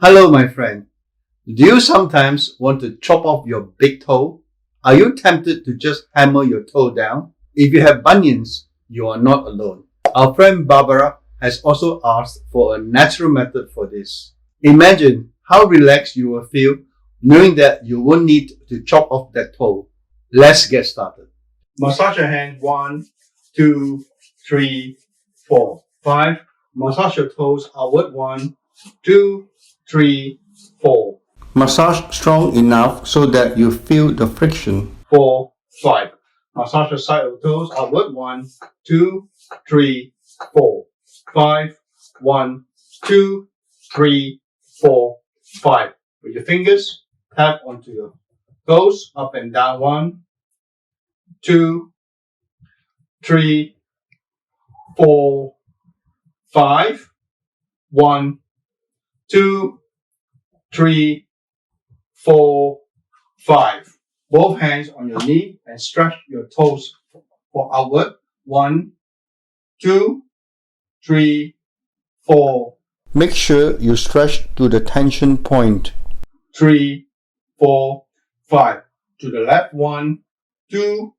Hello, my friend. Do you sometimes want to chop off your big toe? Are you tempted to just hammer your toe down? If you have bunions, you are not alone. Our friend Barbara has also asked for a natural method for this. Imagine how relaxed you will feel knowing that you won't need to chop off that toe. Let's get started. Massage your hand 1, 2, 3, 4, 5. Massage your toes outward 1, 2, 3, 4. Massage strong enough so that you feel the friction. 4, 5. Massage the side of toes outward 1, 2, 3, 4, 5. 1, 2, 3, 4, 5. With your fingers, tap onto your toes up and down 1, 2, 3, 4, 5. 1, 2, 3, 4, 5. Both hands on your knee and stretch your toes for outward. 1, 2, 3, 4. Make sure you stretch to the tension point. 3, 4, 5. To the left. 1, 2,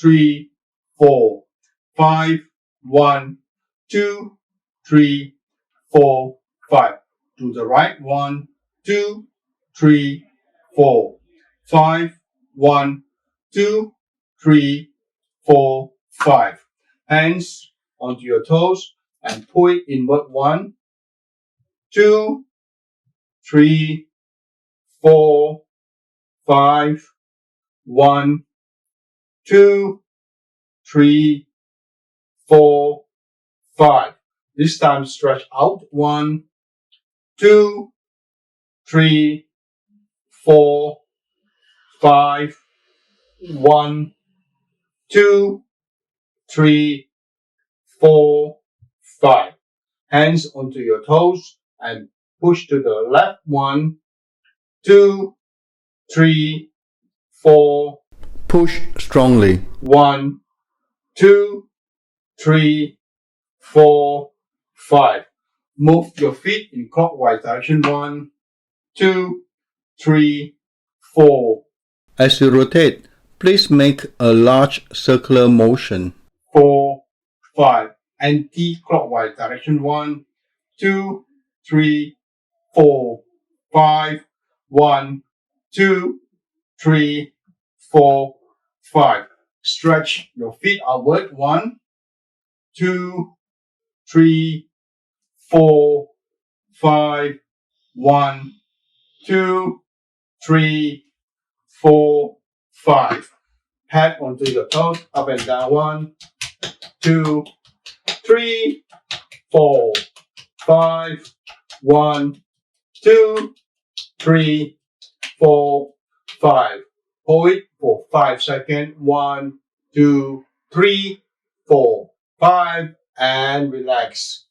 3, 4, 5. 1, 2, 3, 4, 5. To the right. 1, 2, 3, 4, 5. 1, 2, 3, 4, 5. Hands onto your toes and pull it inward. 1, 2, 3, 4, 5. 1, 2, 3, 4, 5. This time stretch out. 1, 2, 3, 4, 5. 1, 2, 3, 4, 5. Hands onto your toes and push to the left. 1, 2, 3, 4. Push strongly. 1, 2, 3, 4, 5. Move your feet in clockwise direction. 1, 2, 3, 4. As you rotate, please make a large circular motion. 4, 5. Anti-clockwise direction. 1, 2, 3, 4, 5. 1, 2, 3, 4, 5. Stretch your feet outward. 1, 2, 3, 4, 5. 1, 2, 3, 4, 5. Pat onto your toes up and down. 1, 2, 3, 4, 5. 1, 2, 3, 4, 5. Hold it for 5 seconds. 1, 2, 3, 4, 5. And relax.